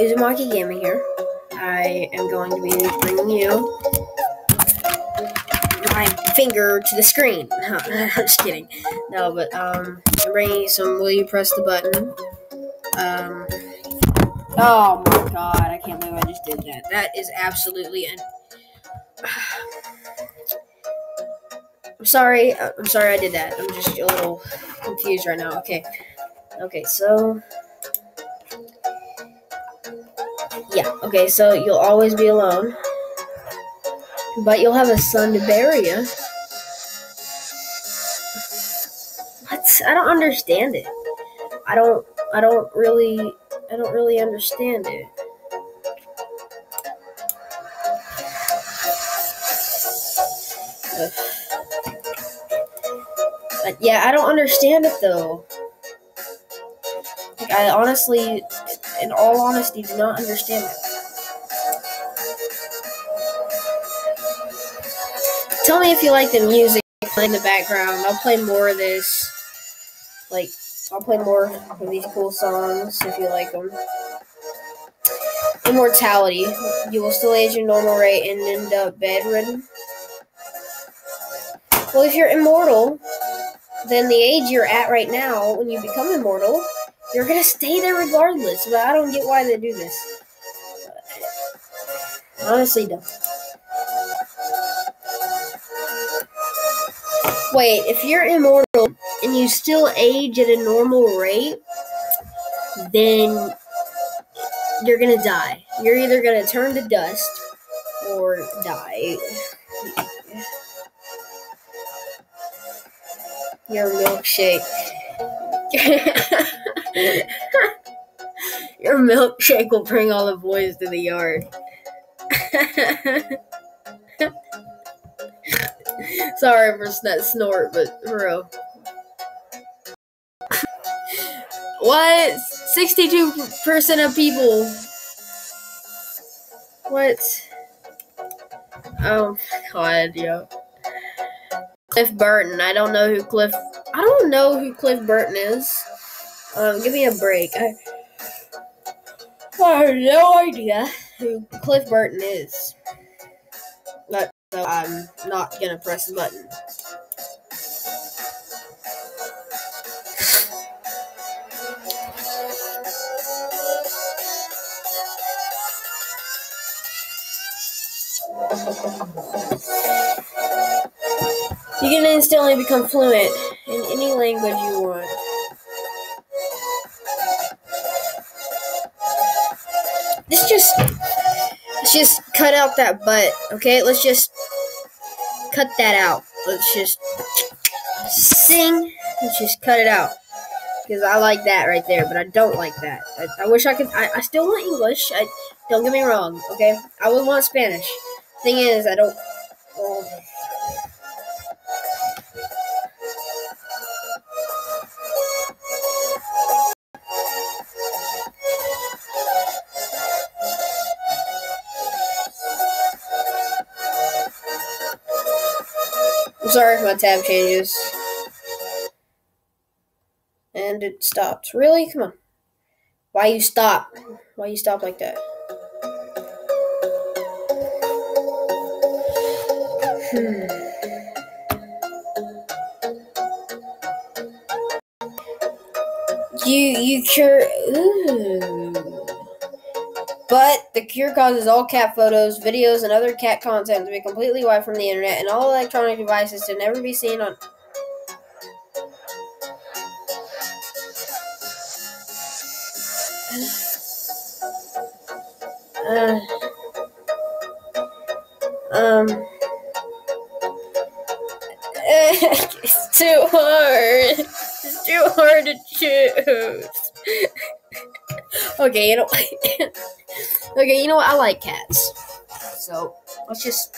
Uzumaki Gaming here. I am going to be bringing you my finger to the screen. I'm just kidding. No, but I'm bringing you some Will You Press the Button? Oh my god, I can't believe I just did that. That is absolutely I'm sorry I did that. I'm just a little confused right now. Okay, so yeah, okay, so you'll always be alone, but you'll have a son to bury you. What? I don't understand it. I don't really understand it. Yeah, I don't understand it though. Like, I honestly, in all honesty, do not understand it. Tell me if you like the music in the background. I'll play more of this. I'll play more of these cool songs if you like them. Immortality. You will still age at normal rate and end up bedridden. Well, if you're immortal, then the age you're at right now, when you become immortal, you're gonna stay there regardless. But I don't get why they do this. Honestly, don't. Wait, if you're immortal and you still age at a normal rate, then you're gonna die. You're either gonna turn to dust or die. Your milkshake. Your milkshake will bring all the boys to the yard. Sorry for that snort, but for real. What? 62% of people. What? Oh god, yo. Cliff Burton. I don't know who Cliff Burton is. Give me a break. I have no idea who Cliff Burton is. So I'm not gonna press the button. You can instantly become fluent in any language you want. Let's just cut out that butt, okay? Let's just cut that out. Let's just sing. Let's just cut it out. Because I like that right there, but I don't like that. I wish I could. I still want English. Don't get me wrong, okay? I would want Spanish. Thing is, I don't. I'm sorry if my tab changes. And it stops. Really? Come on. Why you stop? Why you stop like that? You cure. Ooh. But the cure causes all cat photos, videos, and other cat content to be completely wiped from the internet, and all electronic devices to never be seen on. It's too hard. It's too hard to choose. Okay, you know what? I like cats. So let's just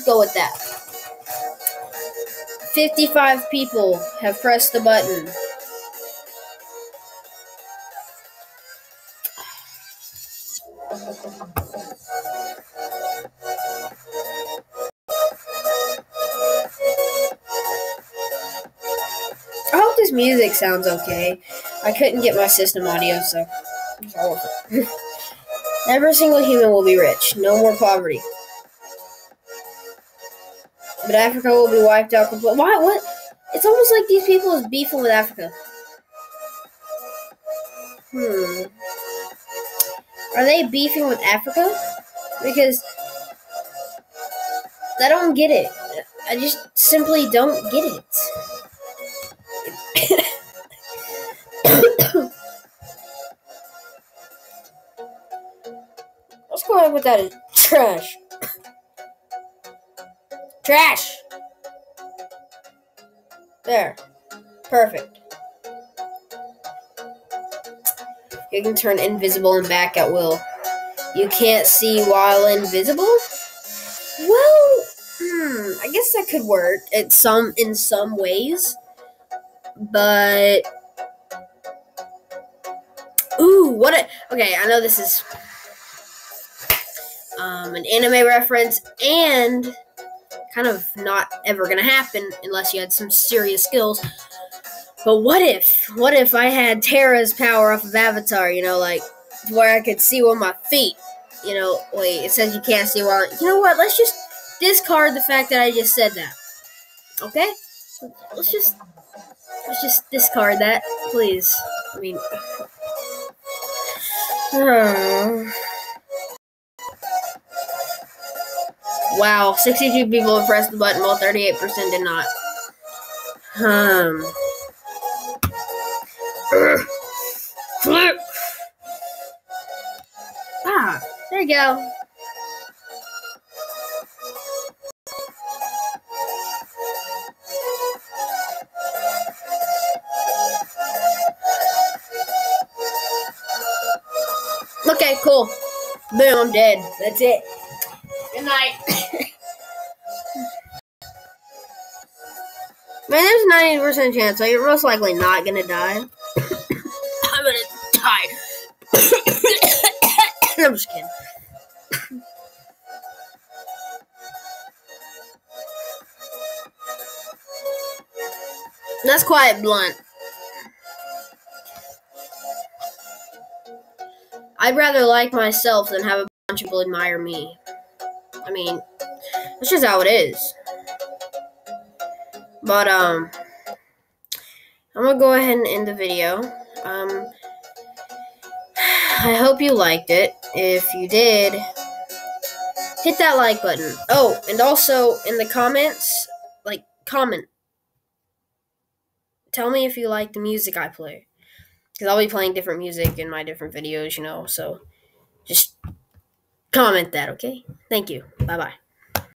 go with that. 55 people have pressed the button. I hope this music sounds okay. I couldn't get my system audio, so All of it. Every single human will be rich. No more poverty. But Africa will be wiped out completely. Why? What? It's almost like these people is beefing with Africa. Are they beefing with Africa? Because I don't get it. I just simply don't get it. Let's go ahead and put that in trash. Trash! There. Perfect. You can turn invisible and back at will. You can't see while invisible? Well, I guess that could work in some ways. But okay, I know this is an anime reference and kind of not ever gonna happen unless you had some serious skills. But what if I had Terra's power off of Avatar, like where I could see with my feet? Wait, it says you can't see while. You know what? Let's just discard the fact that I just said that. Okay? Let's just discard that, please. I mean, wow, 62 people have pressed the button while 38% did not. Flip. There you go. Okay, cool. Boom, I'm dead. That's it. Good night. Man, there's a 90% chance, so you're most likely not gonna die. I'm gonna die. I'm just kidding. That's quite blunt. I'd rather like myself than have a bunch of people admire me. I mean, that's just how it is. But, I'm gonna go ahead and end the video. I hope you liked it. If you did, hit that like button. Oh, and also in the comments, comment. Tell me if you like the music I play. Because I'll be playing different music in my different videos, so just comment that, okay? Thank you. Bye-bye.